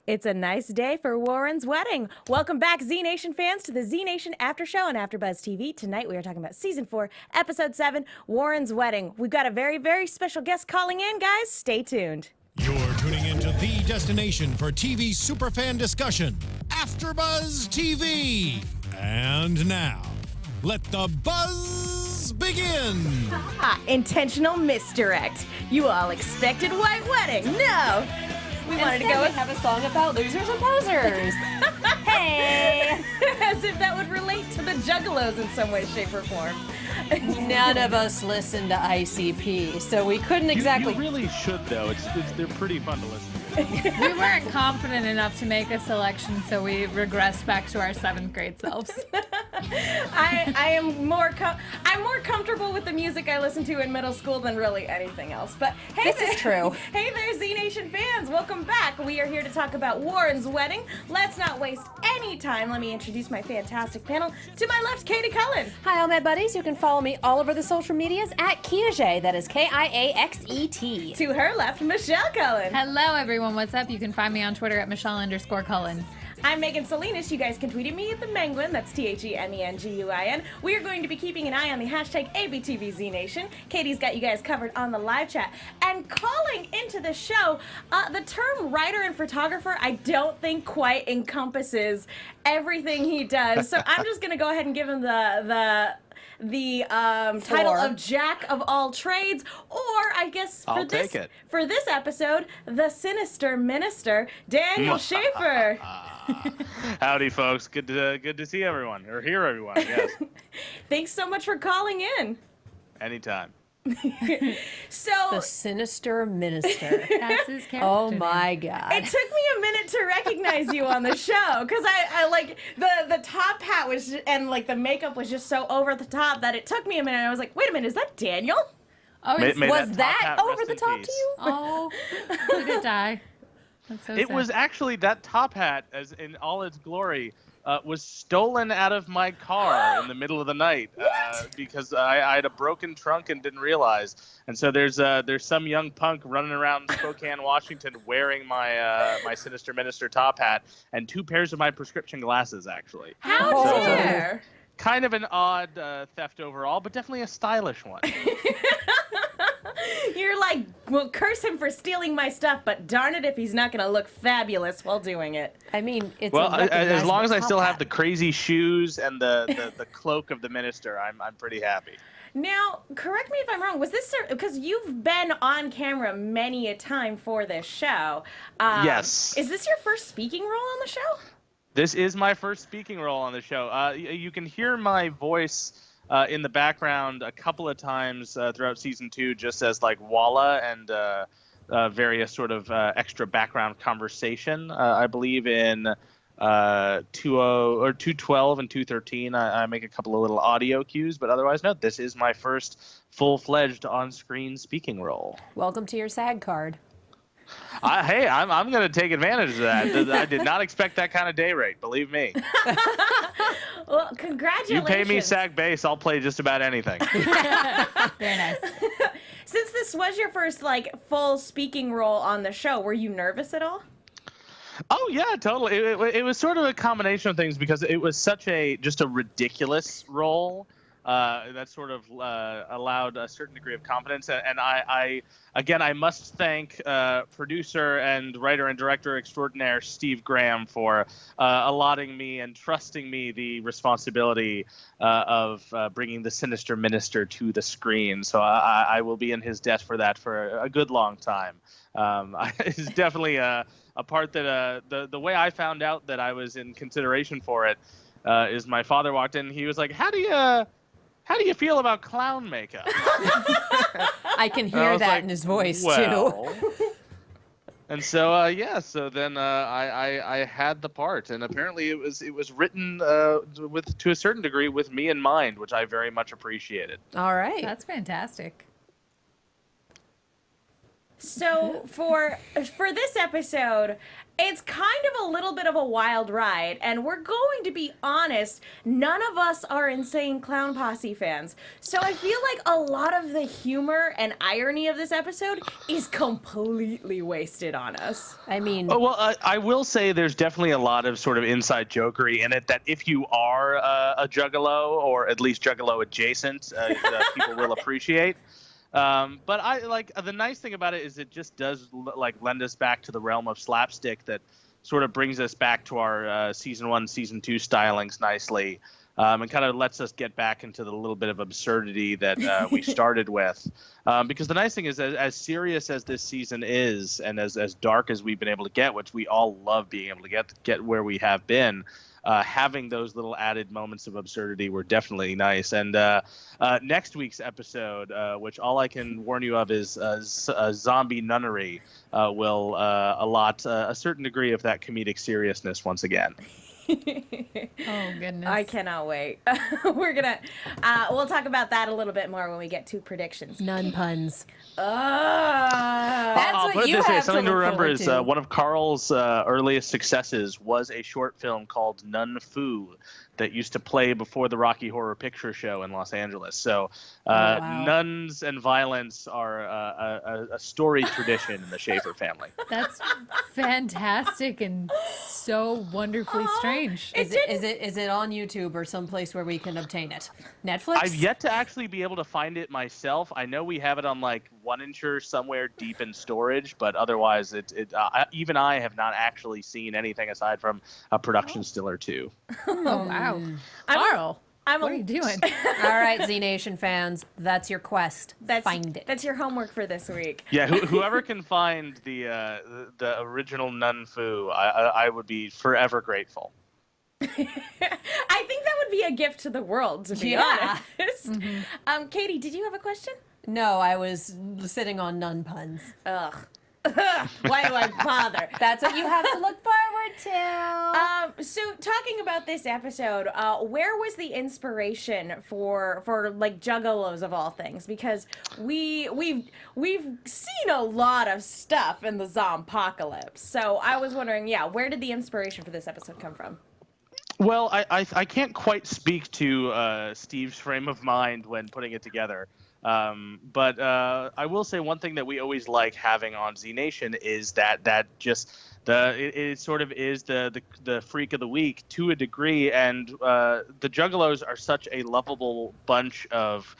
It's a nice day for Warren's wedding. Welcome back, Z Nation fans, to the Z Nation After Show on AfterBuzz TV. Tonight we are talking about Season 4, Episode 7, Warren's wedding. We've got a very, very special guest calling in, guys. Stay tuned. You're tuning into the destination for TV superfan discussion, AfterBuzz TV. And now, let the buzz begin. Intentional misdirect. You all expected white wedding. No. We wanted to go and have a song about losers and posers. Hey! As if that would relate to the Juggalos in some way, shape, or form. None of us listen to ICP, so we couldn't exactly. You really should, though. They're pretty fun to listen to. We weren't confident enough to make a selection, so we regressed back to our 7th grade selves. I'm more comfortable with the music I listened to in middle school than really anything else. But hey, This is true. Hey there, Z Nation fans! Welcome back. We are here to talk about Warren's wedding. Let's not waste any time. Let me introduce my fantastic panel. To my left, Katie Cullen. Hi, all my buddies. You can follow me all over the social medias at Kiaxet. That is Kiaxet. To her left, Michelle Cullen. Hello, everyone. What's up? You can find me on Twitter at Michelle_Cullen. I'm Megan Salinas. You guys can tweet at me at the Menguin. That's TheMenguin. We are going to be keeping an eye on the hashtag ABTVZNation. Katie's got you guys covered on the live chat. And calling into the show, the term writer and photographer I don't think quite encompasses everything he does. So I'm just going to go ahead and give him the title of Jack of all trades, or I guess for this episode, the Sinister Minister, Daniel Schaefer. Howdy, folks. Good to see everyone, or hear everyone, yes. Thanks so much for calling in. Anytime. So The Sinister Minister. That's his character. Oh my God. it took me a minute to recognize you on the show, because I like the top hat was and like the makeup was just so over the top that it took me a minute. I was like, wait a minute, is that Daniel? Oh, was that over the top to you? Oh, did it die? That's so It sad. was actually that top hat, as in all its glory, was stolen out of my car in the middle of the night because I had a broken trunk and didn't realize. And so there's some young punk running around Spokane, Washington, wearing my Sinister Minister top hat and 2 pairs of my prescription glasses, actually. How dare! Kind of an odd theft overall, but definitely a stylish one. You're like, well, curse him for stealing my stuff, but darn it if he's not going to look fabulous while doing it. I mean, it's Well, a as long as I still have the top crazy shoes and the cloak of the minister, I'm pretty happy. Now, correct me if I'm wrong. Was this because you've been on camera many a time for this show? Yes. Is this your first speaking role on the show? This is my first speaking role on the show. You can hear my voice in the background a couple of times throughout season 2, just as like Walla and various sort of extra background conversation. I believe in 212 and 213, I make a couple of little audio cues, but otherwise, no. This is my first full-fledged on-screen speaking role. Welcome to your SAG card. Hey, I'm going to take advantage of that. I did not expect that kind of day rate, believe me. Well, congratulations. You pay me SAG base, I'll play just about anything. Very nice. Since this was your first like full speaking role on the show, were you nervous at all? Oh yeah, totally. It was sort of a combination of things because it was such just a ridiculous role that sort of allowed a certain degree of confidence. And I must thank producer and writer and director extraordinaire Steve Graham for allotting me and trusting me the responsibility of bringing the Sinister Minister to the screen. So I will be in his debt for that for a good long time. It's definitely a part that the way I found out that I was in consideration for it is my father walked in and he was like, How do you feel about clown makeup? I can hear that like, in his voice, well. too. And so, so then I had the part, and apparently it was written to a certain degree with me in mind, which I very much appreciated. All right. That's fantastic. So for this episode, it's kind of a little bit of a wild ride, and we're going to be honest, none of us are Insane Clown Posse fans. So I feel like a lot of the humor and irony of this episode is completely wasted on us. I mean, I will say there's definitely a lot of sort of inside jokery in it that if you are a juggalo, or at least juggalo adjacent, people will appreciate. But I like the nice thing about it is it just does like lend us back to the realm of slapstick that sort of brings us back to our season 1, season 2 stylings nicely, and kind of lets us get back into the little bit of absurdity that we started with. Because the nice thing is, as serious as this season is, and as dark as we've been able to get, which we all love being able to get where we have been. Having those little added moments of absurdity were definitely nice. And next week's episode, which all I can warn you of is zombie nunnery, will allot a certain degree of that comedic seriousness once again. Oh, goodness. I cannot wait. We'll talk about that a little bit more when we get to predictions. nun puns. That's I'll what put it you this way, have something to remember look is forward to. one of Carl's earliest successes was a short film called Nun Fu that used to play before the Rocky Horror Picture Show in Los Angeles. So wow. nuns and violence are a storied tradition in the Schaefer family. That's fantastic and so wonderfully strange. Is it on YouTube or someplace where we can obtain it? Netflix? I've yet to actually be able to find it myself. I know we have it on like 1incher somewhere deep in storage, but otherwise, even I have not actually seen anything aside from a production still or two. Oh, wow. Carl, what are you doing? All right, Z Nation fans, that's your quest. Find it. That's your homework for this week. Yeah, whoever can find the original Nun Fu, I would be forever grateful. I think that would be a gift to the world, to be honest. Mm-hmm. Katie, did you have a question? No, I was sitting on nun puns. Ugh. Why do I bother? That's what you have to look forward to. So talking about this episode, where was the inspiration for like juggalos of all things? Because we've seen a lot of stuff in the zompocalypse. So I was wondering, where did the inspiration for this episode come from? Well, I can't quite speak to Steve's frame of mind when putting it together. But I will say one thing that we always like having on Z Nation is that just it sort of is the freak of the week to a degree, and the Juggalos are such a lovable bunch of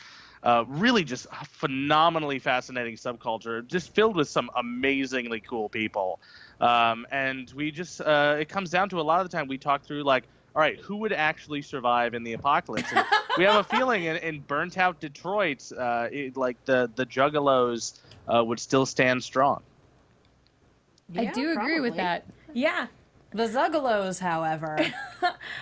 really just phenomenally fascinating subculture, just filled with some amazingly cool people, and we just it comes down to a lot of the time we talk through like, all right, who would actually survive in the apocalypse? And we have a feeling in burnt out Detroit, like the Juggalos would still stand strong. I do agree with that. Yeah. The Zuggalos, however.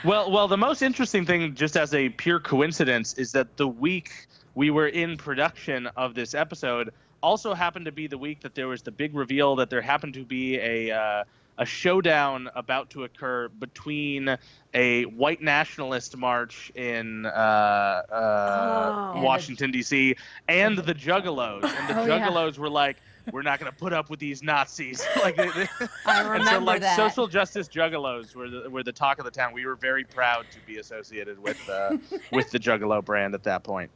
Well, the most interesting thing, just as a pure coincidence, is that the week we were in production of this episode also happened to be the week that there was the big reveal that there happened to be a showdown about to occur between a white nationalist march in Washington, D.C. and the Juggalos. And the Juggalos were like, we're not going to put up with these Nazis. Like, I remember that. Social justice Juggalos were the talk of the town. We were very proud to be associated with the Juggalo brand at that point.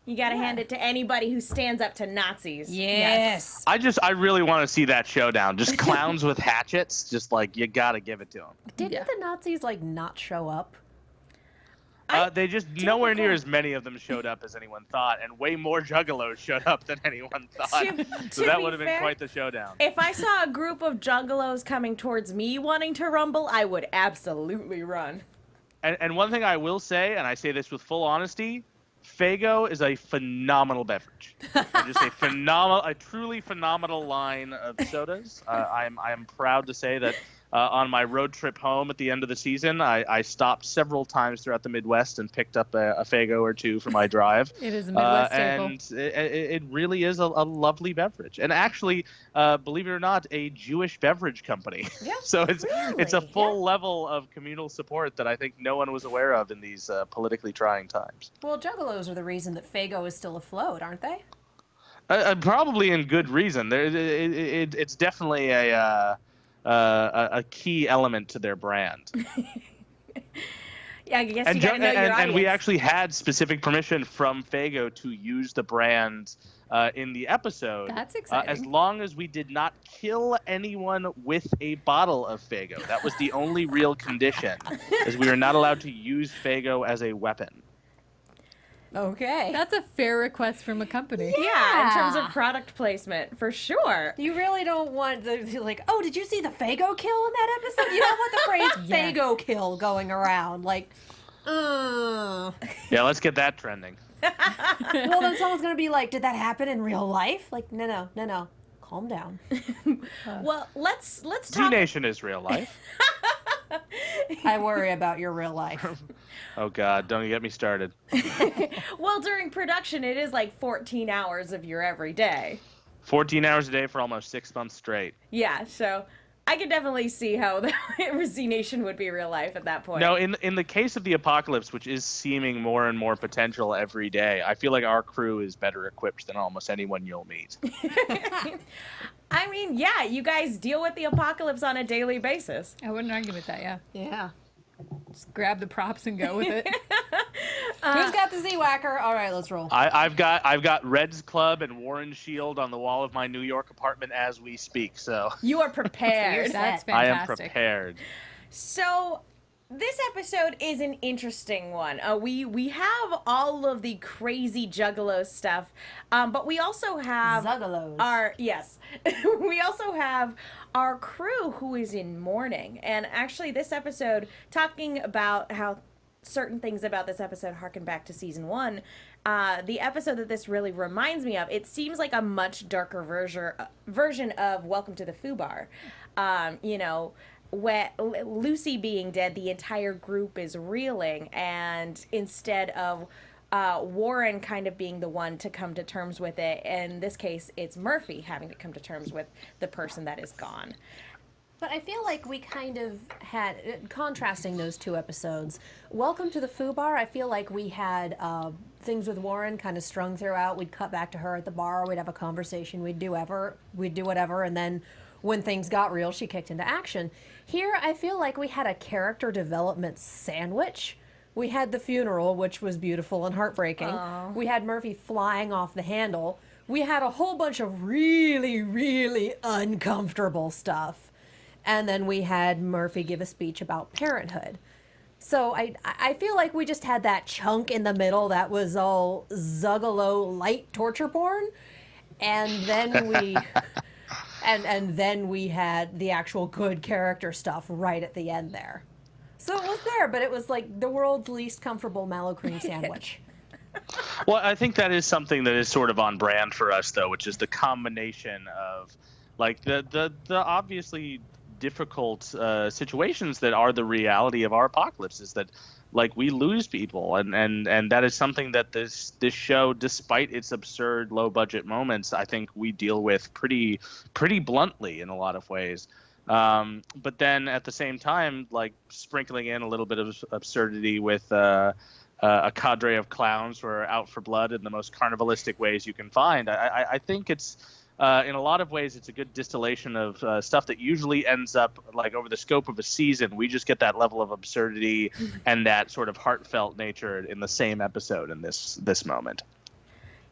You gotta hand it to anybody who stands up to Nazis. Yes. I really want to see that showdown. Just clowns with hatchets. Just like, you gotta give it to them. Didn't the Nazis like not show up? They just nowhere near as many of them showed up as anyone thought, and way more Juggalos showed up than anyone thought. So that would have been quite the showdown. If I saw a group of Juggalos coming towards me wanting to rumble, I would absolutely run. And one thing I will say, and I say this with full honesty, Faygo is a phenomenal beverage. Just a truly phenomenal line of sodas. I am proud to say that on my road trip home at the end of the season, I stopped several times throughout the Midwest and picked up a Faygo or two for my drive. It is a Midwest staple. And it really is a lovely beverage. And actually, believe it or not, a Jewish beverage company. Yeah, so it's a full level of communal support that I think no one was aware of in these politically trying times. Well, Juggalos are the reason that Faygo is still afloat, aren't they? Probably in good reason. It's definitely a key element to their brand. Yeah, I guess you gotta know your audience. And we actually had specific permission from Faygo to use the brand in the episode. That's exciting. As long as we did not kill anyone with a bottle of Faygo. That was the only real condition, is we were not allowed to use Faygo as a weapon. Okay. That's a fair request from a company. Yeah, in terms of product placement, for sure. You really don't want the like, oh, did you see the Faygo kill in that episode? You don't want the phrase Faygo kill going around. Like, Yeah, let's get that trending. well, then someone's going to be like, did that happen in real life? Like, no. Calm down. Well, let's talk. Z-Nation is real life. I worry about your real life. Oh, God, don't get me started. Well, during production, it is like 14 hours of your every day. 14 hours a day for almost 6 months straight. Yeah, so I could definitely see how Z-Nation would be real life at that point. No, in the case of the apocalypse, which is seeming more and more potential every day, I feel like our crew is better equipped than almost anyone you'll meet. I mean, yeah, you guys deal with the apocalypse on a daily basis. I wouldn't argue with that, yeah. Yeah. Just grab the props and go with it. Who's got the Z-Whacker? All right, let's roll. I've got Reds Club and Warren Shield on the wall of my New York apartment as we speak, so You are prepared. That's I am fantastic. prepared. So this episode is an interesting one. We have all of the crazy juggalo stuff, but we also have Zuggalos. we also have our crew who is in mourning. And actually, this episode, talking about how certain things about this episode harken back to season 1. The episode that this really reminds me of, it seems like a much darker version of Welcome to the Fubar. Where Lucy being dead, the entire group is reeling, and instead of Warren kind of being the one to come to terms with it, in this case, it's Murphy having to come to terms with the person that is gone. But I feel like we kind of had, contrasting those two episodes, Welcome to the Fubar, I feel like we had things with Warren kind of strung throughout. We'd cut back to her at the bar, we'd have a conversation, we'd do whatever, and then when things got real, she kicked into action. Here, I feel like we had a character development sandwich. We had the funeral, which was beautiful and heartbreaking. Aww. We had Murphy flying off the handle. We had a whole bunch of really, really uncomfortable stuff. And then we had Murphy give a speech about parenthood. So I feel like we just had that chunk in the middle that was all Zuggalo light torture porn. And then we... And then we had the actual good character stuff right at the end there. So it was there, but it was like the world's least comfortable mallow cream sandwich. Well, I think that is something that is sort of on brand for us, though, which is the combination of like the obviously difficult situations that are the reality of our apocalypse, is that like we lose people, and that is something that this show, despite its absurd low budget moments, I think we deal with pretty bluntly in a lot of ways. But then at the same time, like sprinkling in a little bit of absurdity with a cadre of clowns who are out for blood in the most carnivalistic ways you can find. I think it's in a lot of ways, it's a good distillation of stuff that usually ends up like over the scope of a season. We just get that level of absurdity and that sort of heartfelt nature in the same episode in this moment.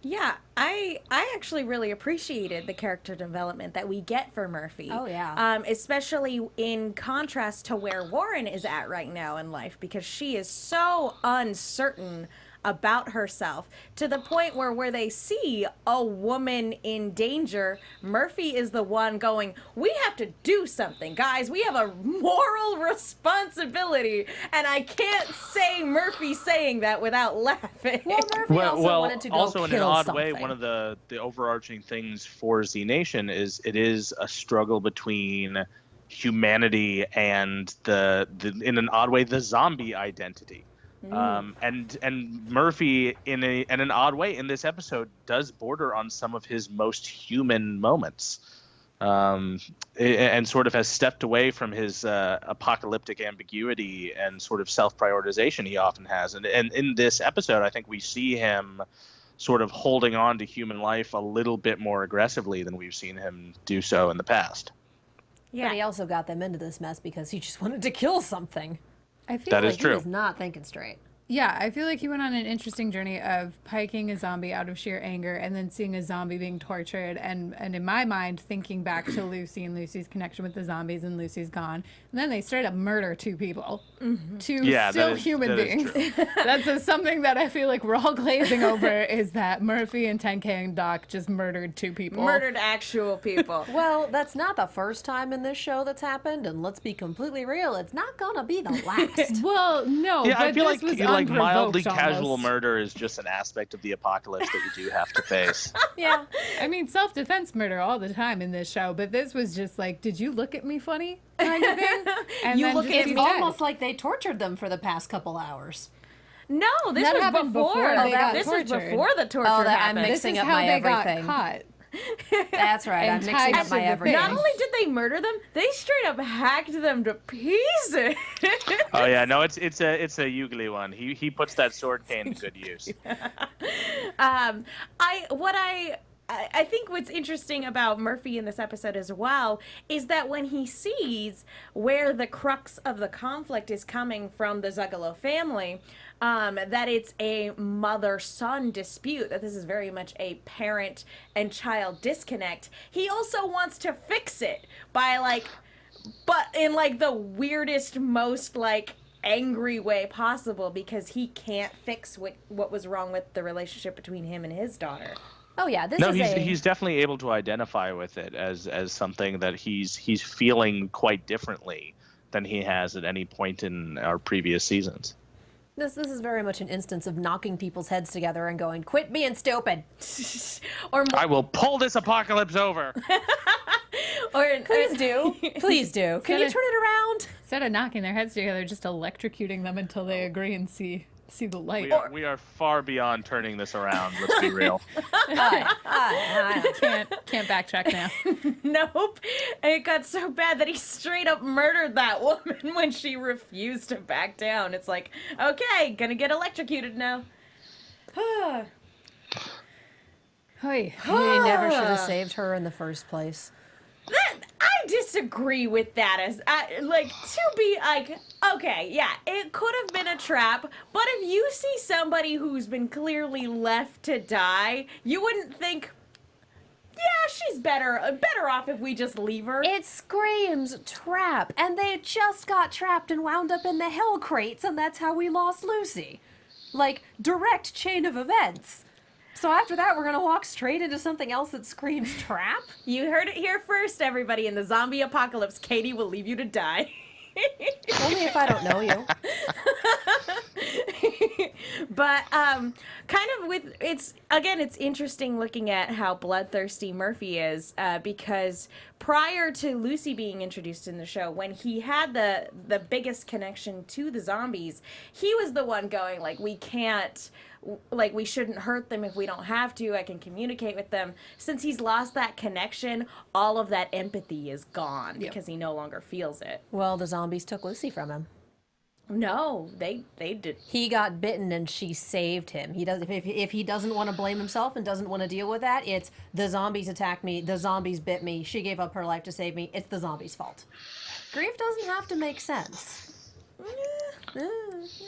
Yeah, I actually really appreciated the character development that we get for Murphy. Oh, yeah. Especially in contrast to where Warren is at right now in life, because she is so uncertain about herself, to the point where they see a woman in danger, Murphy is the one going, we have to do something, guys. We have a moral responsibility. And I can't say Murphy saying that without laughing. Well, Murphy wanted to go also in an kill odd something. way, one of the overarching things for Z-Nation is it is a struggle between humanity and the in an odd way, the zombie identity. And Murphy in an odd way in this episode does border on some of his most human moments, and sort of has stepped away from his apocalyptic ambiguity and sort of self-prioritization he often has. And in this episode, I think we see him sort of holding on to human life a little bit more aggressively than we've seen him do so in the past. But he also got them into this mess because he just wanted to kill something. I feel That like is true. He was not thinking straight. Yeah, I feel like he went on an interesting journey of piking a zombie out of sheer anger and then seeing a zombie being tortured and in my mind thinking back to Lucy and Lucy's connection with the zombies and Lucy's gone. And then they straight up murder 2 people. Two still human beings. That's something that I feel like we're all glazing over is that Murphy and 10K and Doc just murdered 2 people. Murdered actual people. Well, that's not the first time in this show that's happened, and let's be completely real, it's not gonna be the last. Well, no, Yeah, but I feel this like was mildly unprovoked casual almost. murder is just an aspect of the apocalypse that you do have to face. Yeah. I mean, self-defense murder all the time in this show, but this was just like, did you look at me funny kind of thing? And You then look just at be It's me dead. almost like they tortured them for the past couple hours. No, this That was happened before. before they got This was tortured. before the torture Oh, that- I'm happened. This mixing is up how my they everything. got caught. That's right, I'm And mixing tied up to my the everything. Not only did they murder them, they straight up hacked them to pieces. Oh yeah, no, it's a Yugli one. He puts that sword cane to good use. I think what's interesting about Murphy in this episode as well is that when he sees where the crux of the conflict is coming from the Zuggalo family, that it's a mother-son dispute, that this is very much a parent and child disconnect, he also wants to fix it by but in the weirdest, most angry way possible because he can't fix what was wrong with the relationship between him and his daughter. Oh yeah, this No, is he's definitely able to identify with it as something that he's feeling quite differently than he has at any point in our previous seasons. This is very much an instance of knocking people's heads together and going, "Quit being stupid." Or I will pull this apocalypse over. Please do. Please do. Can you Instead of- turn it around? Instead of knocking their heads together, just electrocuting them until they agree and see the light. We are far beyond turning this around. Let's be real. Can't backtrack now. Nope. It got so bad that he straight up murdered that woman when she refused to back down. It's like, okay, gonna get electrocuted now. Hoi. He never should have saved her in the first place. I disagree with that as to be okay, yeah, it could have been a trap, but if you see somebody who's been clearly left to die, you wouldn't think, yeah, she's better off if we just leave her. It screams trap, and they just got trapped and wound up in the hell crates, and that's how we lost Lucy. Direct chain of events. So after that, we're gonna walk straight into something else that screams trap? You heard it here first, everybody. In the zombie apocalypse, Katie will leave you to die. Only if I don't know you. But it's interesting looking at how bloodthirsty Murphy is because prior to Lucy being introduced in the show, when he had the biggest connection to the zombies, he was the one going we shouldn't hurt them if we don't have to. I can communicate with them. Since he's lost that connection, all of that empathy is gone because he no longer feels it. Well, the zombies took Lucy from him. No, they did. He got bitten and she saved him. He does if he doesn't want to blame himself and doesn't want to deal with that, it's the zombies attacked me, the zombies bit me, she gave up her life to save me. It's the zombies' fault. Grief doesn't have to make sense. This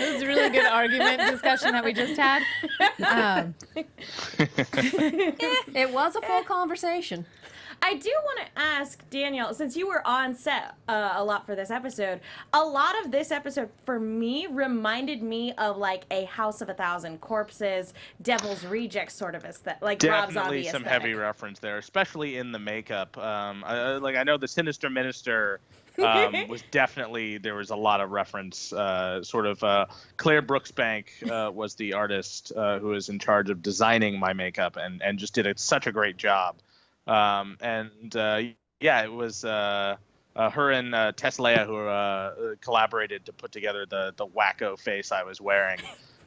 was a really good argument discussion that we just had. It was a full conversation. I do want to ask Daniel, since you were on set a lot for this episode, a lot of this episode for me reminded me of a House of a Thousand Corpses, Devil's Rejects sort of aesthetic, Rob Definitely Zombie some aesthetic. heavy reference there, especially in the makeup. I know the Sinister Minister was definitely, there was a lot of reference. Claire Brooksbank was the artist who was in charge of designing my makeup and just did such a great job. It was her and Tess Leia who collaborated to put together the wacko face I was wearing.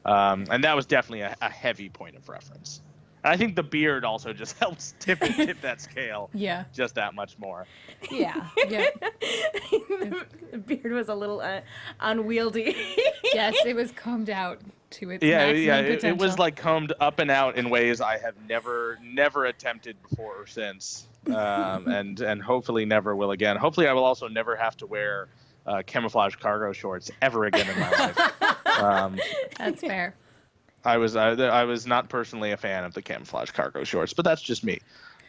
And that was definitely a heavy point of reference. And I think the beard also just helps tip that scale just that much more. Yeah. Yeah. The beard was a little unwieldy. Yes, it was combed out to its Yeah, maximum yeah. potential. It was like combed up and out in ways I have never attempted before or since, and hopefully never will again. Hopefully, I will also never have to wear camouflage cargo shorts ever again in my life. That's fair. I was not personally a fan of the camouflage cargo shorts, but that's just me.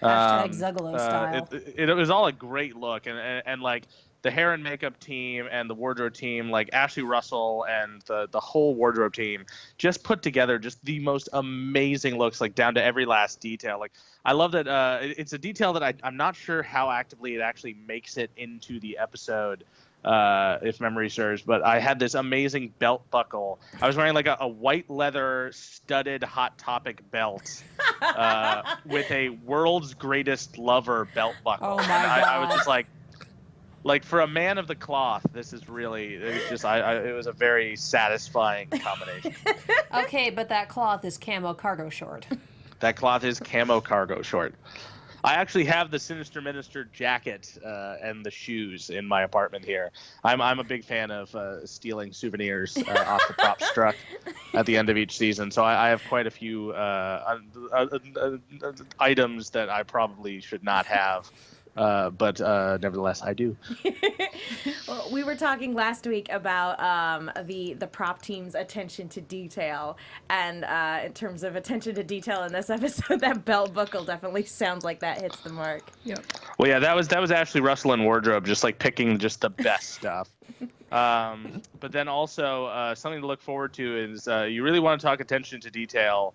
Hashtag Zuggalo style. It was all a great look, and like the hair and makeup team and the wardrobe team, like Ashley Russell and the whole wardrobe team, just put together just the most amazing looks, like down to every last detail. Like I love that it's a detail that I'm not sure how actively it actually makes it into the episode. If memory serves, but I had this amazing belt buckle. I was wearing like a white leather studded Hot Topic belt with a world's greatest lover belt buckle. Oh my And I was God. just like for a man of the cloth, this is really, it was just, it was a very satisfying combination. Okay, but that cloth is camo cargo short. That cloth is camo cargo short. I actually have the Sinister Minister jacket and the shoes in my apartment here. I'm a big fan of stealing souvenirs off the props truck at the end of each season. So I have quite a few items that I probably should not have. But nevertheless, I do. Well, we were talking last week about the prop team's attention to detail, and in terms of attention to detail in this episode, that belt buckle definitely sounds like that hits the mark. Yep. Well, yeah, that was Ashley Russell in wardrobe, just like picking just the best stuff. But then also something to look forward to is you really want to talk attention to detail.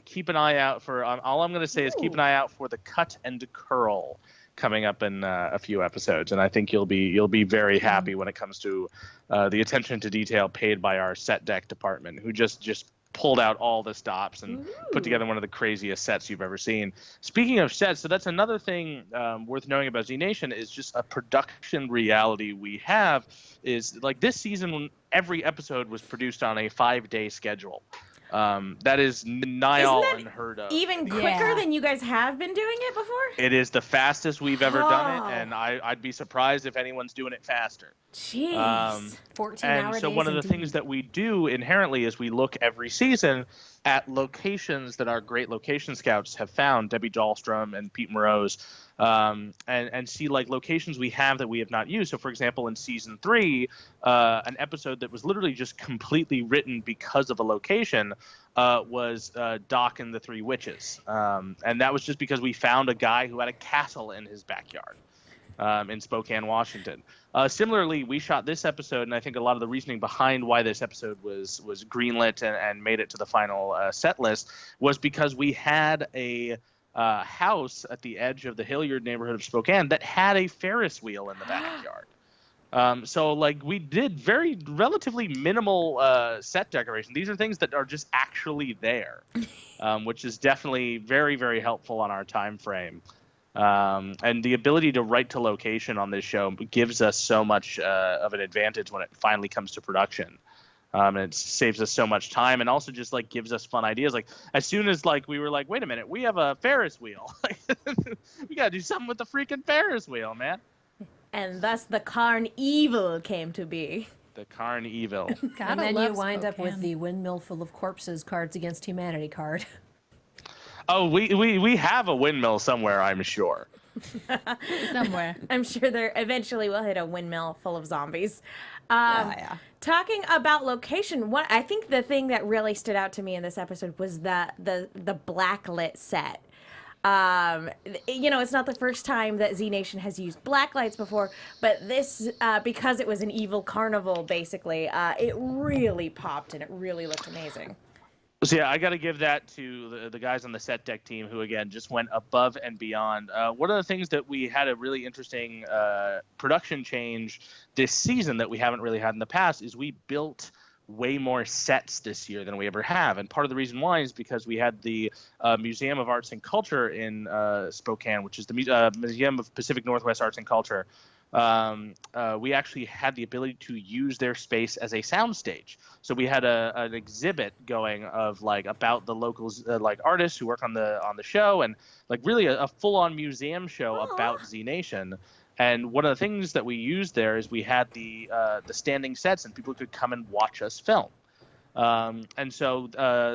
Keep an eye out for all I'm going to say is keep an eye out for the cut and curl coming up in a few episodes, and I think you'll be very happy when it comes to the attention to detail paid by our set deck department, who just pulled out all the stops and put together one of the craziest sets you've ever seen. Speaking of sets, so that's another thing worth knowing about Z Nation is just a production reality we have is like this season when every episode was produced on a 5-day schedule. That is nigh all unheard of. Even quicker than you guys have been doing it before? It is the fastest we've ever done it, and I'd be surprised if anyone's doing it faster. Jeez. 14-hour days. So one of the indeed. things that we do inherently is we look every season at locations that our great location scouts have found, Debbie Dahlstrom and Pete Morose, and see like locations we have that we have not used. So for example, in season 3, an episode that was literally just completely written because of a location was Doc and the Three Witches. And that was just because we found a guy who had a castle in his backyard. In Spokane, Washington. Similarly, we shot this episode, and I think a lot of the reasoning behind why this episode was greenlit and made it to the final set list was because we had a house at the edge of the Hilliard neighborhood of Spokane that had a Ferris wheel in the backyard. So, like, we did very relatively minimal set decoration. These are things that are just actually there, which is definitely very, very helpful on our time frame. And the ability to write to location on this show gives us so much of an advantage when it finally comes to production. And it saves us so much time and also just like gives us fun ideas. Like as soon as like we were like, wait a minute, we have a Ferris wheel. We got to do something with the freaking Ferris wheel, man. And thus the Carn Evil came to be. The Carn Evil. And then you wind up with the windmill full of corpses Cards Against Humanity card. Oh, we have a windmill somewhere, I'm sure. Somewhere. I'm sure there eventually we'll hit a windmill full of zombies. Yeah. Talking about location, I think the thing that really stood out to me in this episode was the blacklit set. It's not the first time that Z Nation has used black lights before, but this, because it was an evil carnival, basically, it really popped and it really looked amazing. So yeah, I got to give that to the guys on the set deck team who, again, just went above and beyond. One of the things that we had a really interesting production change this season that we haven't really had in the past is we built way more sets this year than we ever have. And part of the reason why is because we had the Museum of Arts and Culture in Spokane, which is the Museum of Pacific Northwest Arts and Culture. We actually had the ability to use their space as a soundstage. So we had an exhibit going of like about the locals, like artists who work on the show, and like really a full-on museum show about Z Nation. And one of the things that we used there is we had the standing sets, and people could come and watch us film. And so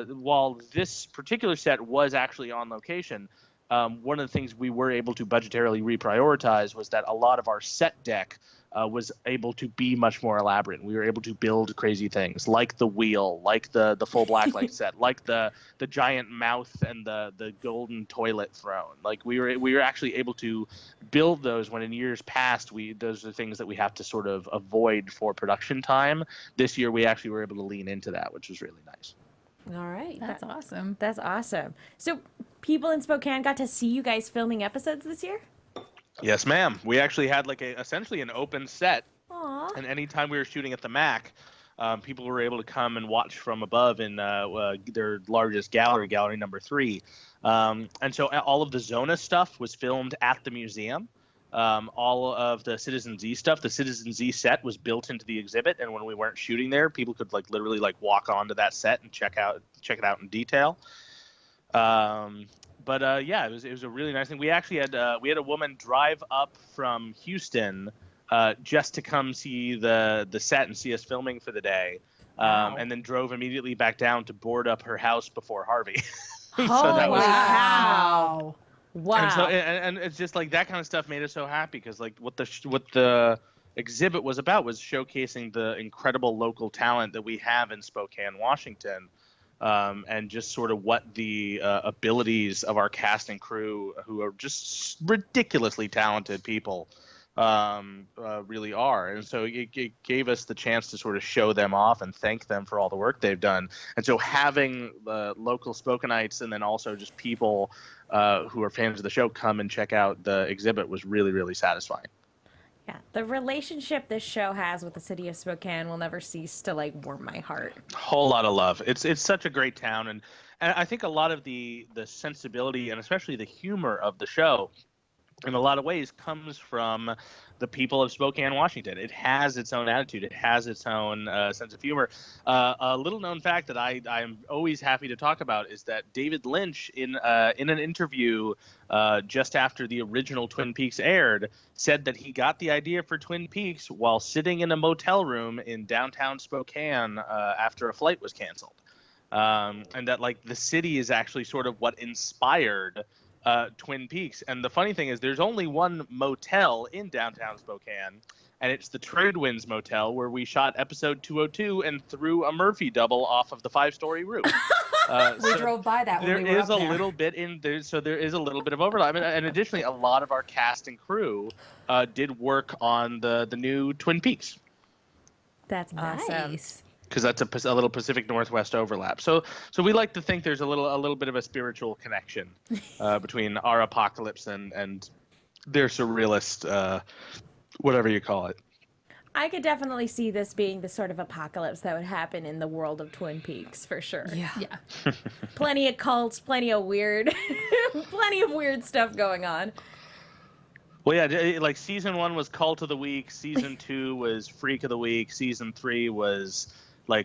while this particular set was actually on location, one of the things we were able to budgetarily reprioritize was that a lot of our set deck was able to be much more elaborate. We were able to build crazy things like the wheel, like the full blacklight set, like the giant mouth and the golden toilet throne. Like we were actually able to build those when in years past those are things that we have to sort of avoid for production time. This year we actually were able to lean into that, which was really nice. All right. That's awesome. That's awesome. So people in Spokane got to see you guys filming episodes this year? Yes, ma'am. We actually had essentially an open set. Aww. And anytime we were shooting at the Mac, people were able to come and watch from above in their largest gallery number 3. And so all of the Zona stuff was filmed at the museum. All of the Citizen Z stuff, the Citizen Z set was built into the exhibit, and when we weren't shooting there, people could literally walk onto that set and check it out in detail. But yeah, it was a really nice thing. We actually had a woman drive up from Houston just to come see the set and see us filming for the day, and then drove immediately back down to board up her house before Harvey. So that was Wow. Wow. And so and it's just that kind of stuff made us so happy because what the exhibit was about was showcasing the incredible local talent that we have in Spokane, Washington. And just sort of what the abilities of our cast and crew, who are just ridiculously talented people, really are. And so it gave us the chance to sort of show them off and thank them for all the work they've done. And so having the local Spokanites and then also just people who are fans of the show come and check out the exhibit was really, really satisfying. Yeah, the relationship this show has with the city of Spokane will never cease to warm my heart. Whole lot of love. It's such a great town, and I think a lot of the sensibility and especially the humor of the show, in a lot of ways, comes from the people of Spokane, Washington. It has its own attitude. It has its own sense of humor. A little known fact that I'm always happy to talk about is that David Lynch, in an interview just after the original Twin Peaks aired, said that he got the idea for Twin Peaks while sitting in a motel room in downtown Spokane after a flight was canceled. And that the city is actually sort of what inspired Twin Peaks. And the funny thing is there's only one motel in downtown Spokane, and it's the Tradewinds Motel, where we shot episode 202 and threw a Murphy double off of the 5-story roof. We drove by that when we were There is up a there. little bit in there, so there is a little bit of overlap. And additionally, a lot of our cast and crew did work on the new Twin Peaks. That's awesome. Nice. Because that's a little Pacific Northwest overlap. So we like to think there's a little bit of a spiritual connection between our apocalypse and their surrealist, whatever you call it. I could definitely see this being the sort of apocalypse that would happen in the world of Twin Peaks, for sure. Yeah. Plenty of cults, plenty of weird stuff going on. Well, yeah, season 1 was Cult of the Week, season 2 was Freak of the Week, season 3 was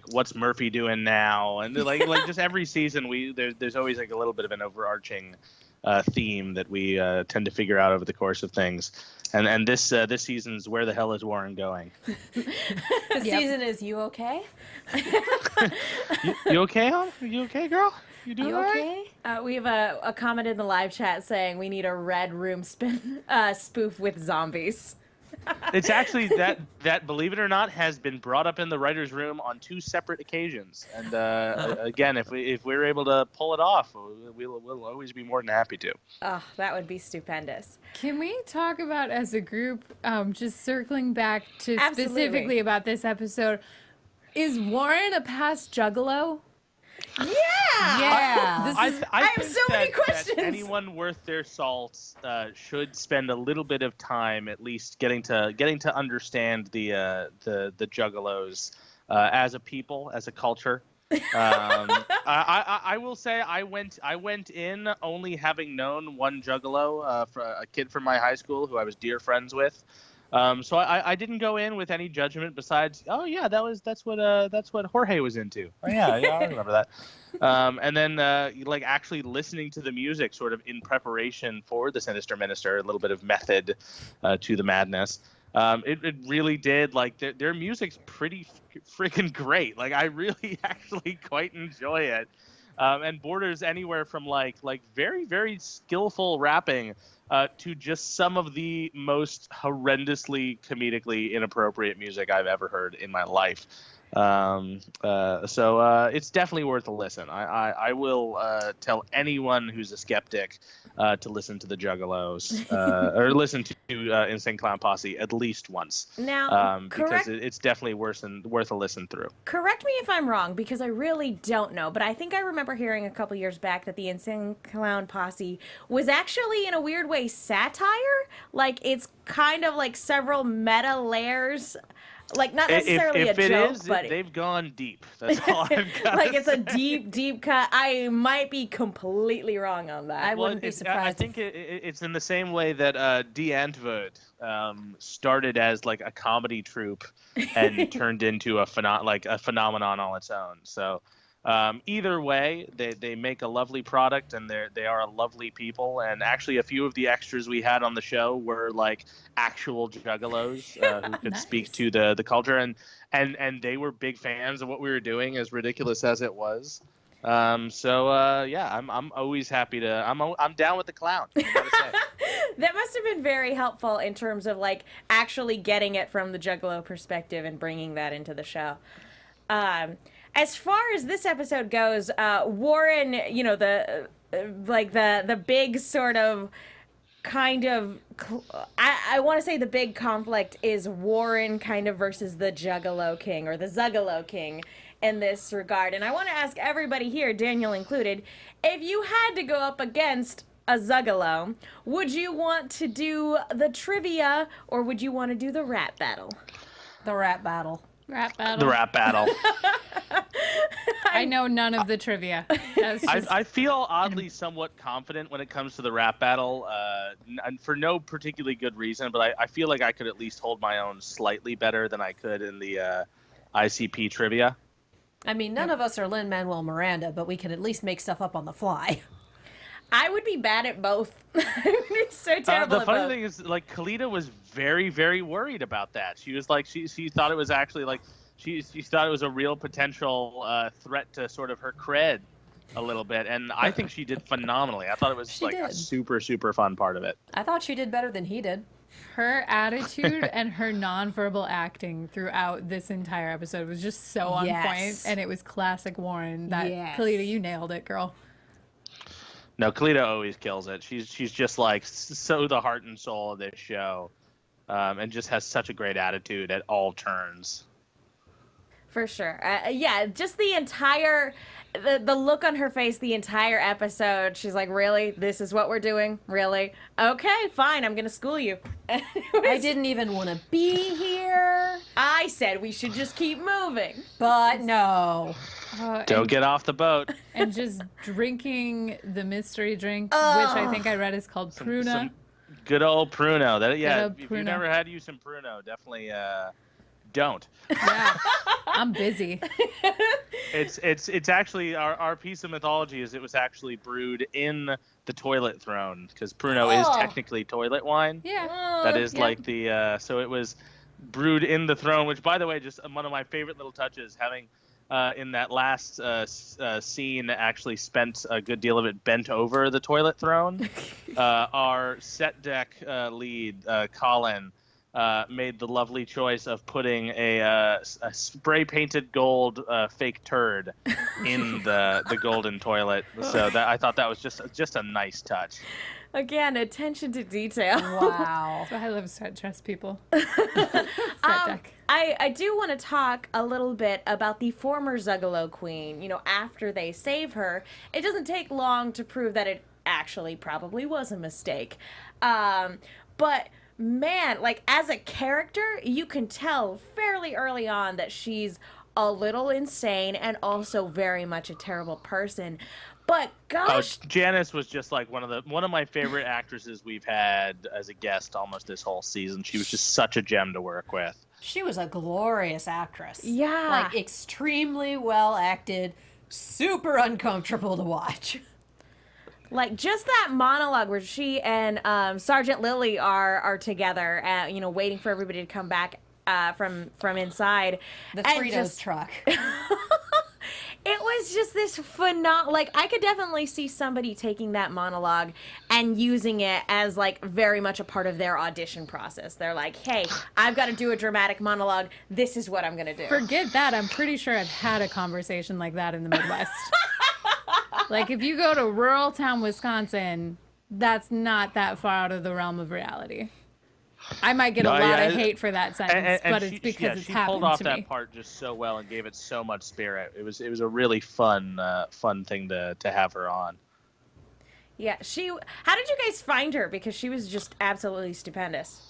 what's Murphy doing now, and just every season there's always a little bit of an overarching theme that we tend to figure out over the course of things. And this season's Where the Hell is Warren Going? The season is You Okay? You okay, hon? You okay, girl? You doing all right? Okay? We have a comment in the live chat saying we need a Red Room spoof with zombies. It's actually that, believe it or not, has been brought up in the writer's room on 2 separate occasions. And again, if we're able to pull it off, we'll always be more than happy to. Oh, that would be stupendous. Can we talk about, as a group, just circling back to Absolutely. specifically about this episode, is Warren a past juggalo? Yeah! Yeah. I have think so many that questions. anyone worth their salt should spend a little bit of time, at least, getting to understand the juggalos as a people, as a culture. I will say I went in only having known one juggalo, for a kid from my high school who I was dear friends with. So I didn't go in with any judgment besides, oh yeah, that's what Jorge was into. Oh yeah, I remember that. And then actually listening to the music sort of in preparation for the Sinister Minister, a little bit of method to the madness. It really did. Like their music's pretty freaking great. Like I really actually quite enjoy it. And borders anywhere from like very, very skillful rapping to just some of the most horrendously comedically inappropriate music I've ever heard in my life. So it's definitely worth a listen. I will tell anyone who's a skeptic to listen to the Juggalos or listen to Insane Clown Posse at least once. Now, because it's definitely worth a listen through. Correct me if I'm wrong, because I really don't know, but I think I remember hearing a couple years back that the Insane Clown Posse was actually, in a weird way, satire. Like, it's kind of like several meta layers. Like, not necessarily if a joke, it is, but they've gone deep. That's all I've got. like, it's a deep, deep cut. I might be completely wrong on that. I wouldn't be surprised. I think it's in the same way that Die Antwoord started as like a comedy troupe and turned into a phenomenon all its own. So either way, they make a lovely product, and they are a lovely people. And actually, a few of the extras we had on the show were like actual juggalos who could Nice. speak to the culture, and they were big fans of what we were doing, as ridiculous as it was. I'm always happy to. I'm down with the clown. I gotta say. That must have been very helpful in terms of like actually getting it from the Juggalo perspective and bringing that into the show. As far as this episode goes, Warren, you know, the big sort of kind of, I want to say the big conflict is Warren kind of versus the Juggalo King or the Zuggalo King in this regard. And I want to ask everybody here, Daniel included, if you had to go up against a Zuggalo, would you want to do the trivia or would you want to do the rap battle? The rap battle. Rap battle. The rap battle. I know none of the trivia. That's just- I feel oddly somewhat confident when it comes to the rap battle, and for no particularly good reason, but I feel like I could at least hold my own slightly better than I could in the ICP trivia. I mean, none of us are Lin-Manuel Miranda, but we can at least make stuff up on the fly. I would be bad at both. I would be so terrible The at funny both. thing is, like, Kalita was very, very worried about that. She was like, she thought it was actually like, she thought it was a real potential threat to sort of her cred a little bit, and I think she did phenomenally. I thought it was She like a did. super, super fun part of it. I thought she did better than he did. her attitude and her nonverbal acting throughout this entire episode was just so on Yes. point, and it was classic Warren. That Yes. Kalita, you nailed it, girl. No, Kalita always kills it. She's just like so the heart and soul of this show, and just has such a great attitude at all turns. For sure. Yeah, just the entire, the look on her face the entire episode. She's like, really? This is what we're doing? Really? Okay, fine. I'm going to school you. I didn't even want to be here, I said we should just keep moving. but no. Don't get off the boat. And just drinking the mystery drink, which I think I read is called Pruna. Some good old Pruno. That Good yeah. old If you've Pruno. never had you some Pruno, definitely don't. Yeah, I'm busy. It's actually our piece of mythology is it was actually brewed in the toilet throne because Pruno is technically toilet wine. Yeah. That is yeah. like the so it was brewed in the throne, which by the way, just one of my favorite little touches, having in that last scene actually spent a good deal of it bent over the toilet throne. Our set deck lead, Colin, made the lovely choice of putting a spray painted gold fake turd in the golden toilet. So that I thought that was just a nice touch. Again, attention to detail. Wow. So I love set dress people. Set deck. I do want to talk a little bit about the former Zuggalo Queen. You know, after they save her, it doesn't take long to prove that it actually probably was a mistake. But man, like as a character, you can tell fairly early on that she's a little insane and also very much a terrible person. But gosh, Janice was just like one of my favorite actresses we've had as a guest almost this whole season. She was just such a gem to work with. She was a glorious actress. Yeah. Like, extremely well acted, super uncomfortable to watch. Like just that monologue where she and Sergeant Lily are together, waiting for everybody to come back from inside. The And Fritos truck. It was just this phenomenal. Like I could definitely see somebody taking that monologue and using it as like very much a part of their audition process. They're like, "Hey, I've got to do a dramatic monologue. This is what I'm gonna do." Forget that. I'm pretty sure I've had a conversation like that in the Midwest. Like if you go to rural town Wisconsin, that's not that far out of the realm of reality. I might get a lot of hate for that sentence, but it's because it's happened to me. She pulled off that part just so well and gave it so much spirit. It was a really fun thing to have her on. Yeah, how did you guys find her? Because she was just absolutely stupendous.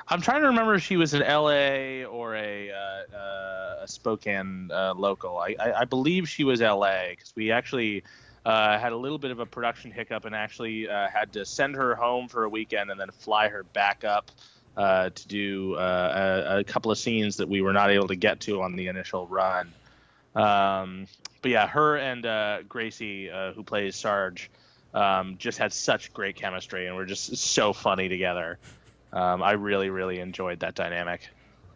I'm trying to remember if she was an LA or a Spokane local. I believe she was LA because we actually had a little bit of a production hiccup and actually had to send her home for a weekend and then fly her back up to do a couple of scenes that we were not able to get to on the initial run. But yeah, her and Gracie, who plays Sarge, just had such great chemistry and were just so funny together. I really, really enjoyed that dynamic.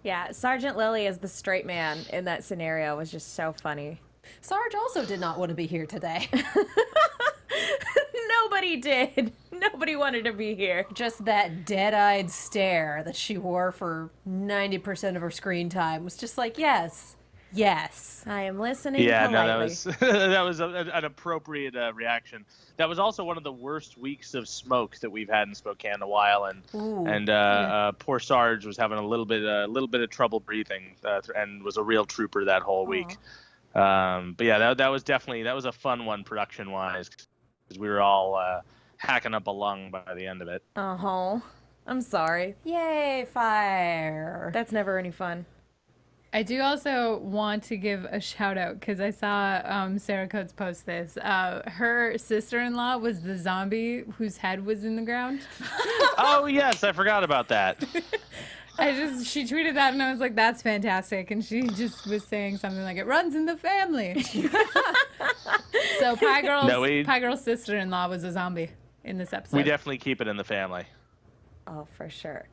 Yeah, Sergeant Lily as the straight man in that scenario was just so funny. Sarge also did not want to be here today. Nobody did. Nobody wanted to be here. Just that dead-eyed stare that she wore for 90% of her screen time was just like, yes, yes. I am listening Yeah, politely. no, that was an appropriate reaction. That was also one of the worst weeks of smoke that we've had in Spokane in a while, and poor Sarge was having a little bit of trouble breathing, and was a real trooper that whole week. But yeah, that was a fun one production wise because we were all hacking up a lung by the end of it. I'm sorry. Yay, fire. That's never any fun. I do also want to give a shout out because I saw Sarah Coates post this. Her sister-in-law was the zombie whose head was in the ground. Oh yes, I forgot about that. She tweeted that and I was like, that's fantastic. And she just was saying something like, it runs in the family. So Pie Girl's sister-in-law was a zombie in this episode. We definitely keep it in the family. Oh, for sure.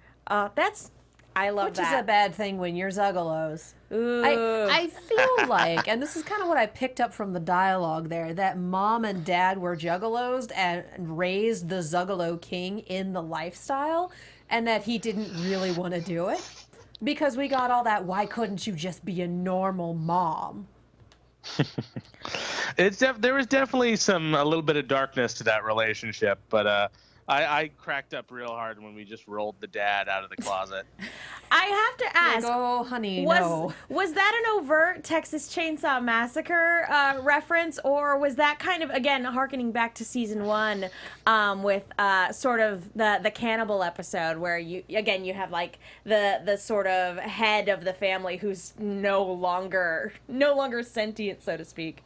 I love Which that. is a bad thing when you're Zuggalos. Ooh. I feel like, and this is kind of what I picked up from the dialogue there, that mom and dad were Juggalos and raised the Zuggalo king in the lifestyle, and that he didn't really want to do it. Because we got all that, why couldn't you just be a normal mom? There was definitely a little bit of darkness to that relationship, but I cracked up real hard when we just rolled the dad out of the closet. I have to ask. Like, oh, honey, was that an overt Texas Chainsaw Massacre reference, or was that kind of, again, harkening back to season 1 with sort of the cannibal episode where you have like the sort of head of the family who's no longer sentient, so to speak?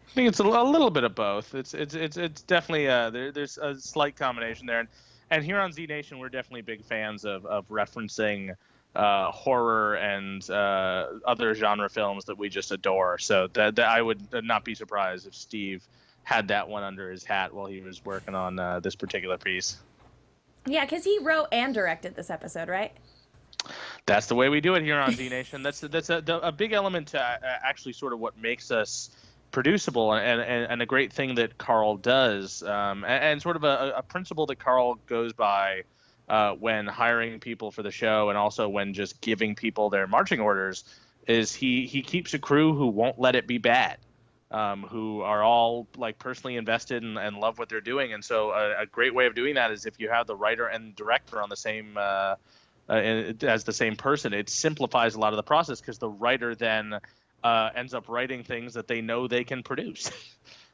I think it's a little bit of both. It's definitely there's a slight combination there, and here on Z Nation we're definitely big fans of referencing horror and other genre films that we just adore. So that I would not be surprised if Steve had that one under his hat while he was working on this particular piece. Yeah, because he wrote and directed this episode, right? That's the way we do it here on Z Nation. That's a big element to actually sort of what makes us producible and a great thing that Carl does, and sort of a principle that Carl goes by when hiring people for the show, and also when just giving people their marching orders, is he keeps a crew who won't let it be bad, who are all like personally invested and love what they're doing. And so a great way of doing that is if you have the writer and director on the same as the same person. It simplifies a lot of the process because the writer then ends up writing things that they know they can produce.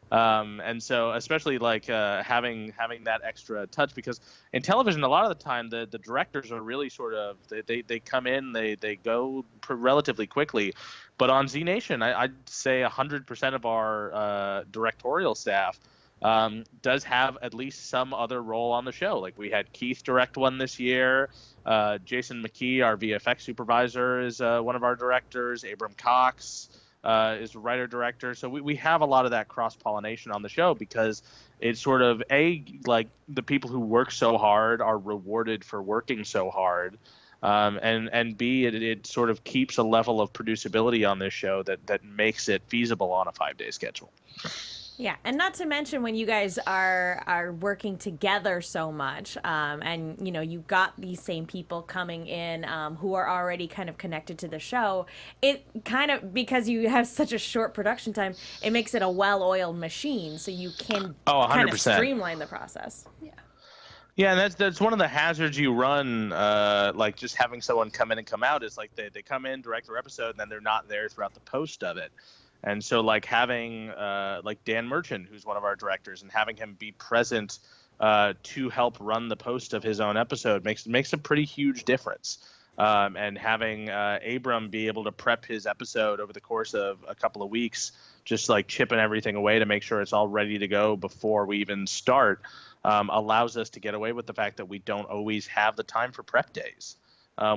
And so especially like having that extra touch, because in television a lot of the time the directors are really sort of they come in, they go relatively quickly, but on Z Nation I'd say 100% of our directorial staff does have at least some other role on the show. Like we had Keith direct one this year. Jason McKee, our VFX supervisor, is one of our directors. Abram Cox, is the writer director. So we have a lot of that cross pollination on the show because it's sort of like the people who work so hard are rewarded for working so hard. And B, it sort of keeps a level of producibility on this show that makes it feasible on a 5-day schedule. Yeah, and not to mention when you guys are working together so much, and you've got these same people coming in who are already kind of connected to the show. It kind of, because you have such a short production time, it makes it a well-oiled machine, so you can kind of streamline the process. Yeah. Yeah, and that's one of the hazards you run, like just having someone come in and come out is like they come in, direct their episode, and then they're not there throughout the post of it. And so like having like Dan Merchant, who's one of our directors, and having him be present to help run the post of his own episode makes a pretty huge difference. And having Abram be able to prep his episode over the course of a couple of weeks, just like chipping everything away to make sure it's all ready to go before we even start, allows us to get away with the fact that we don't always have the time for prep days,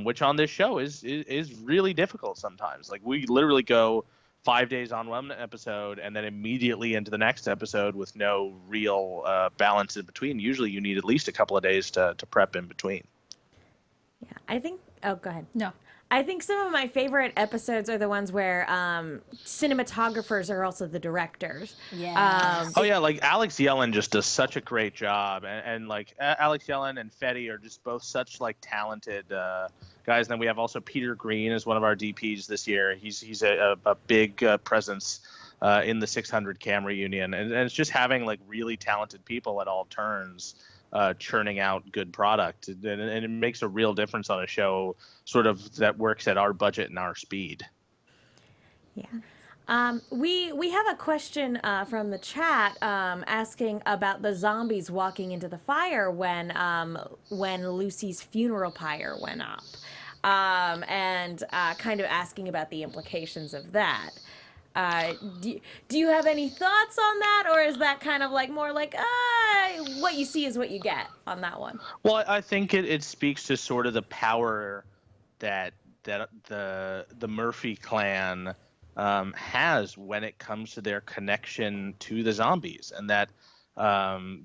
which on this show is really difficult sometimes. Like we literally go 5 days on one episode and then immediately into the next episode with no real balance in between. Usually you need at least a couple of days to prep in between. Yeah, I think, oh, go ahead. No. I think some of my favorite episodes are the ones where cinematographers are also the directors. Yeah. Oh yeah, like Alex Yellen just does such a great job, and like Alex Yellen and Fetty are just both such like talented guys. And then we have also Peter Green as one of our DPs this year. He's a big presence in the 600 Cam reunion, and it's just having like really talented people at all turns churning out good product, and it makes a real difference on a show sort of that works at our budget and our speed. Yeah. We have a question from the chat asking about the zombies walking into the fire when Lucy's funeral pyre went up, and kind of asking about the implications of that. Do you have any thoughts on that, or is that kind of like more like what you see is what you get on that one? Well, I think it speaks to sort of the power that the Murphy clan has when it comes to their connection to the zombies, and that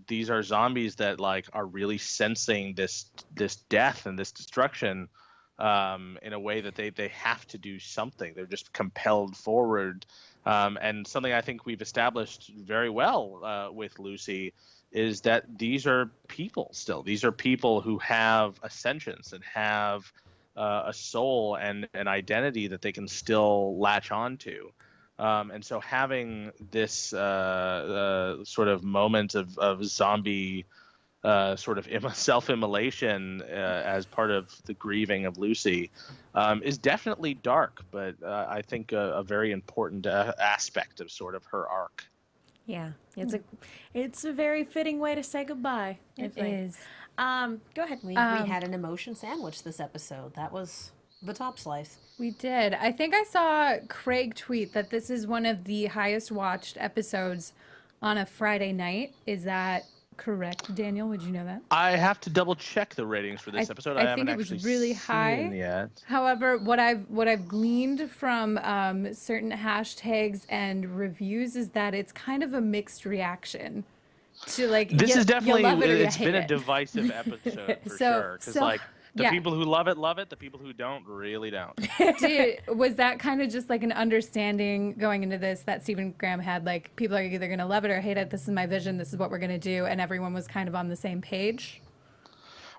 these are zombies that like are really sensing this death and this destruction in a way that they have to do something. They're just compelled forward. And something I think we've established very well with Lucy is that these are people still. These are people who have a sentience and have a soul and an identity that they can still latch on to. And so having this sort of moment of zombie sort of self-immolation as part of the grieving of Lucy is definitely dark, but I think a very important aspect of sort of her arc. Yeah, it's a very fitting way to say goodbye. It is. Go ahead. We had an emotion sandwich this episode. That was the top slice. We did. I think I saw Craig tweet that this is one of the highest watched episodes on a Friday night. Is that correct, Daniel? Would you know that? I have to double check the ratings for this episode. I think it was really high yet. However, what I've gleaned from certain hashtags and reviews is that it's kind of a mixed reaction to like. This is definitely it's been a divisive episode for sure. Because like the people who love it. The people who don't really don't. Was that kind of just like an understanding going into this that Stephen Graham had, like people are either going to love it or hate it. This is my vision. This is what we're going to do, and everyone was kind of on the same page.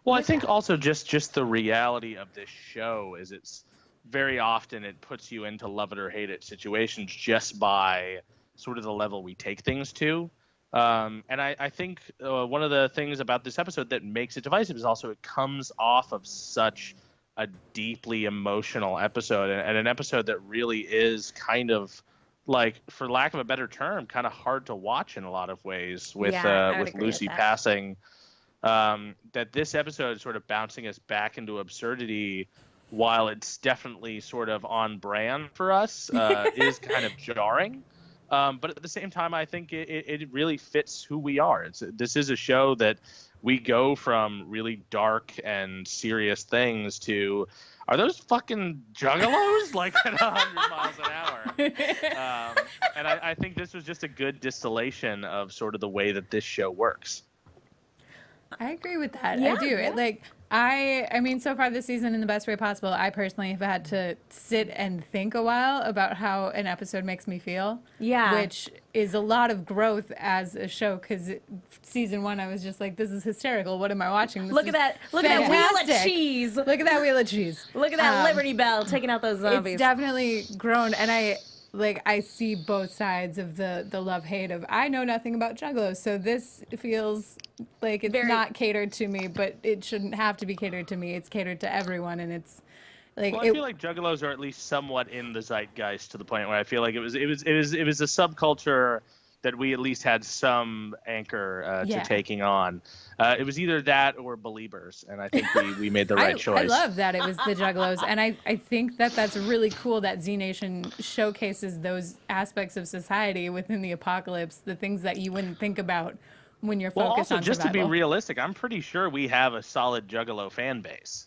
Well, I think also just the reality of this show is it's very often it puts you into love it or hate it situations just by sort of the level we take things to. And I think one of the things about this episode that makes it divisive is also it comes off of such a deeply emotional episode, and an episode that really is kind of like, for lack of a better term, kind of hard to watch in a lot of ways with Lucy passing. That this episode is sort of bouncing us back into absurdity, while it's definitely sort of on brand for us, is kind of jarring. But at the same time, I think it really fits who we are. This is a show that we go from really dark and serious things to, are those fucking juggalos like at 100 miles an hour? And I think this was just a good distillation of sort of the way that this show works. I agree with that. Yeah, I do. yeah. I mean, so far this season, in the best way possible, I personally have had to sit and think a while about how an episode makes me feel. Yeah. Which is a lot of growth as a show, because season 1, I was just like, this is hysterical. What am I watching? Look at that wheel of fantastic. cheese. Look at that wheel of cheese. Look at that Liberty Bell taking out those zombies. It's definitely grown, and I see both sides of the love-hate of, I know nothing about juggalos, so this feels like it's not catered to me, but it shouldn't have to be catered to me. It's catered to everyone, and it's like... Well, I feel like juggalos are at least somewhat in the zeitgeist, to the point where I feel like it was a subculture that we at least had some anchor to taking on. It was either that or Beliebers, and I think we made the right choice. I love that it was the juggalos, and I think that that's really cool that Z Nation showcases those aspects of society within the apocalypse, the things that you wouldn't think about when you're focused on just survival. to be realistic, I'm pretty sure we have a solid juggalo fan base.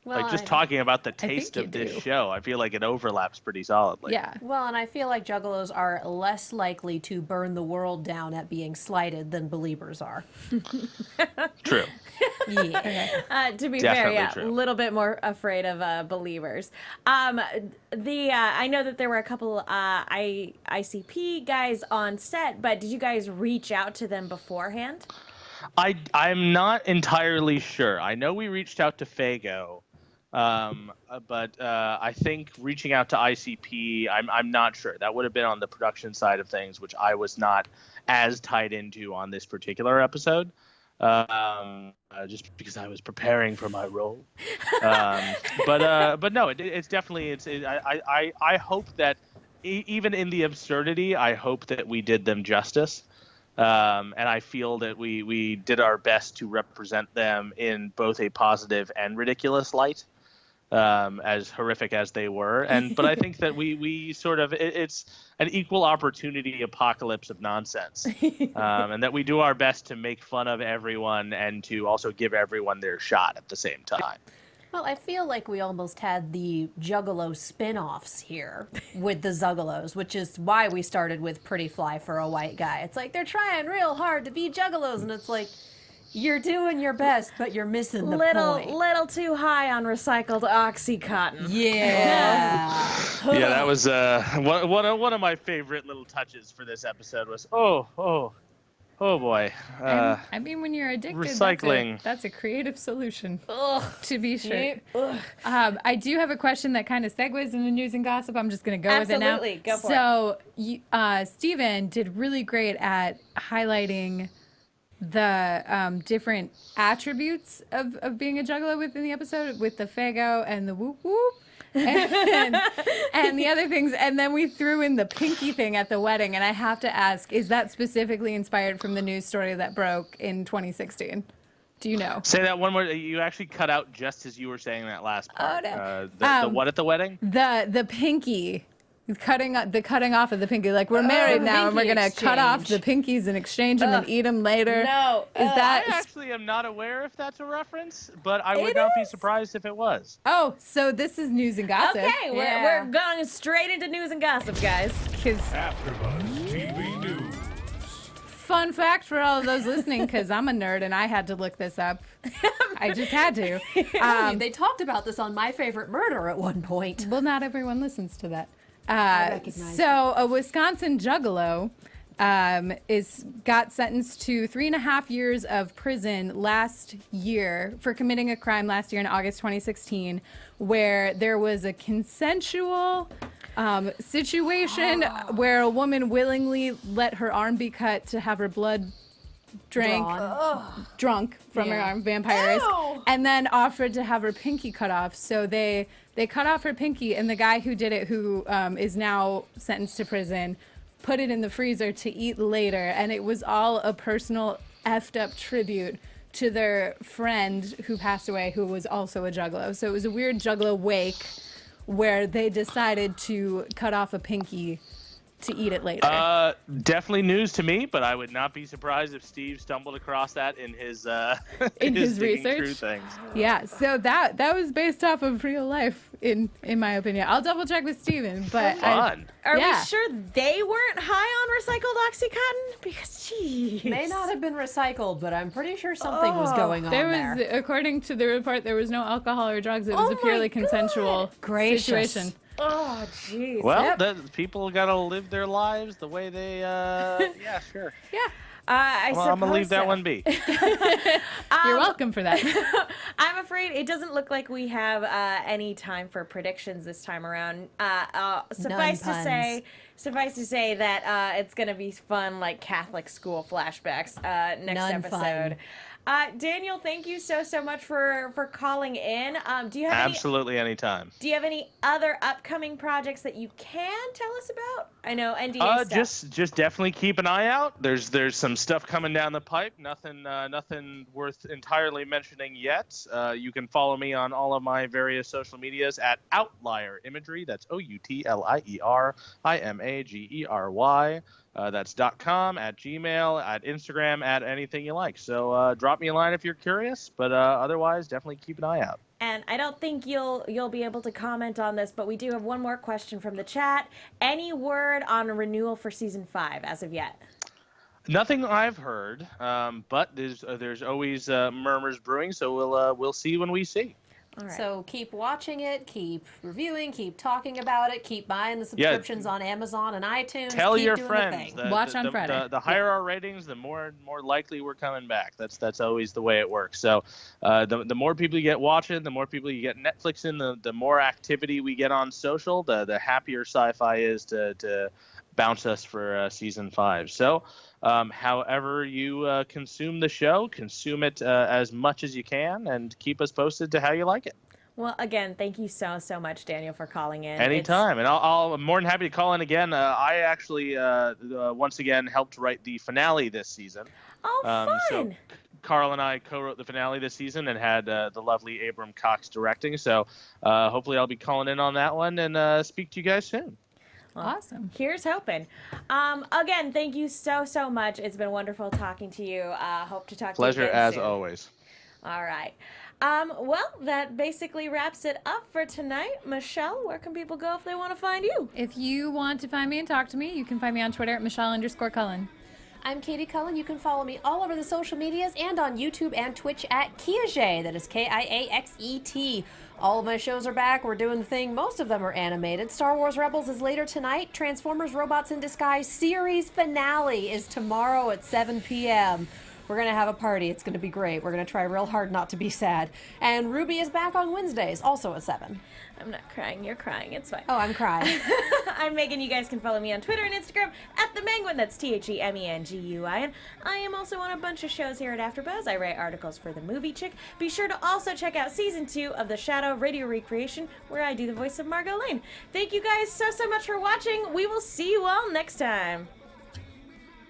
Well, Like, just talking about the think taste you of this do. show, I feel like it overlaps pretty solidly. Yeah. Well, and I feel like juggalos are less likely to burn the world down at being slighted than believers are. True. Yeah. To be Definitely fair, yeah, a true. little bit more afraid of believers. I know that there were a couple ICP guys on set, but did you guys reach out to them beforehand? I'm not entirely sure. I know we reached out to Fago, but I think reaching out to ICP, I'm not sure. That would have been on the production side of things, which I was not as tied into on this particular episode. Just because I was preparing for my role, but no, it's definitely I hope that even in the absurdity, I hope that we did them justice, and I feel that we did our best to represent them in both a positive and ridiculous light, as horrific as they were, but I think that we sort of it's an equal opportunity apocalypse of nonsense, and that we do our best to make fun of everyone and to also give everyone their shot at the same time. Well, I feel like we almost had the Juggalo spin-offs here with the Zuggalos, which is why we started with Pretty Fly for a White Guy. It's like they're trying real hard to be Juggalos, and it's like, you're doing your best, but you're missing the point. Little too high on recycled OxyContin. Yeah. Yeah, that was one of my favorite little touches for this episode was oh boy. I mean, when you're addicted, recycling. that's a creative solution, to be sure. Yep. I do have a question that kind of segues into news and gossip. I'm just going to go with it now. Absolutely, go for So, Steven did really great at highlighting the different attributes of being a juggalo within the episode, with the Fago and the whoop whoop. And the other things, and then we threw in the pinky thing at the wedding, and I have to ask, is that specifically inspired from the news story that broke in 2016? Do you know? Say that one more. You actually cut out just as you were saying that last part. Oh, no. The what at the wedding? The pinky. The cutting off of the pinky, like we're married now, and we're gonna cut off the pinkies in exchange and then eat them later. No, is that? I actually am not aware if that's a reference, but I would not be surprised if it was. Oh, so this is news and gossip. Okay, we're going straight into news and gossip, guys. 'Cause AfterBuzz TV News. fun fact for all of those listening, because I'm a nerd and I had to look this up. I just had to. They talked about this on My Favorite Murder at one point. Well, not everyone listens to that. recognize So a Wisconsin juggalo got sentenced to 3.5 years of prison last year for committing a crime last year in August 2016, where there was a consensual situation where a woman willingly let her arm be cut to have her blood drunk from her arm, vampires, and then offered to have her pinky cut off. So they cut off her pinky, and the guy who did it, who is now sentenced to prison, put it in the freezer to eat later, and it was all a personal effed up tribute to their friend who passed away, who was also a juggalo. So it was a weird juggalo wake where they decided to cut off a pinky to eat it later. Definitely news to me, but I would not be surprised if Steve stumbled across that in his In his digging research? through things. Yeah, so that was based off of real life, in my opinion. I'll double check with Steven, but Fun. Are Yeah. we sure they weren't high on recycled Oxycontin? Because, geez. May not have been recycled, but I'm pretty sure something was going on there there. was, according to the report, there was no alcohol or drugs. It was Oh a purely my consensual God. Gracious. situation. Oh, jeez. Well, people got to live their lives the way they. Yeah, sure. Yeah, I Well, I'm gonna leave suppose that so. one be. you're welcome for that. I'm afraid it doesn't look like we have any time for predictions this time around. Suffice to say that it's going to be fun, like Catholic school flashbacks next None episode. Daniel, thank you so much for calling in. Do you have Absolutely anytime. Do you have any other upcoming projects that you can tell us about? I know NDA stuff. Just definitely keep an eye out. There's some stuff coming down the pipe. Nothing worth entirely mentioning yet. You can follow me on all of my various social medias at Outlier Imagery. That's OUTLIERIMAGERY. That's .com, at Gmail, at Instagram, at anything you like. So drop me a line if you're curious. But otherwise, definitely keep an eye out. And I don't think you'll be able to comment on this, but we do have one more question from the chat. Any word on a renewal for season 5 as of yet? Nothing I've heard, but there's always murmurs brewing. So we'll see when we see. All right. So keep watching it, keep reviewing, keep talking about it, keep buying the subscriptions on Amazon and iTunes. Tell keep your doing friends. The thing. Watch on Friday. The higher our ratings, the more likely we're coming back. That's always the way it works. So the more people you get watching, the more people you get Netflix in, the more activity we get on social, the happier SyFy is to bounce us for season 5. So however you consume the show, consume it as much as you can, and keep us posted to how you like it. Well, again, thank you so much, Daniel, for calling in. Anytime. And I'm more than happy to call in again. I actually, once again, helped write the finale this season. Oh, fun! So Carl and I co-wrote the finale this season and had the lovely Abram Cox directing. So hopefully I'll be calling in on that one and speak to you guys soon. Awesome. Here's hoping. Again, thank you so much. It's been wonderful talking to you. Hope to talk Pleasure to you again as soon. always. All right. Well, that basically wraps it up for tonight. Michelle, where can people go if they want to find you? If you want to find me and talk to me, you can find me on Twitter at Michelle_Cullen. I'm Katie Cullen. You can follow me all over the social medias and on YouTube and Twitch at Kiaxet. That is Kiaxet. All of my shows are back. We're doing the thing. Most of them are animated. Star Wars Rebels is later tonight. Transformers Robots in Disguise series finale is tomorrow at 7 p.m. We're going to have a party. It's going to be great. We're going to try real hard not to be sad. And Ruby is back on Wednesdays, also at 7. I'm not crying. You're crying. It's fine. Oh, I'm crying. I'm Megan. You guys can follow me on Twitter and Instagram at The Menguin. That's TheMenguin. I am also on a bunch of shows here at AfterBuzz. I write articles for The Movie Chick. Be sure to also check out Season 2 of The Shadow radio recreation, where I do the voice of Margot Lane. Thank you guys so much for watching. We will see you all next time.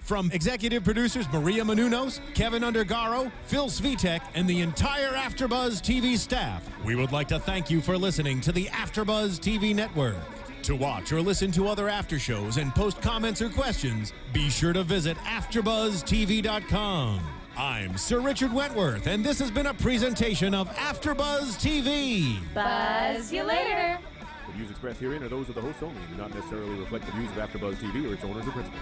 From executive producers Maria Menounos, Kevin Undergaro, Phil Svitek, and the entire AfterBuzz TV staff, we would like to thank you for listening to the AfterBuzz TV network. To watch or listen to other after shows and post comments or questions, be sure to visit AfterBuzzTV.com. I'm Sir Richard Wentworth, and this has been a presentation of AfterBuzz TV. Buzz you later. The views expressed herein are those of the hosts only and do not necessarily reflect the views of AfterBuzz TV or its owners or principals.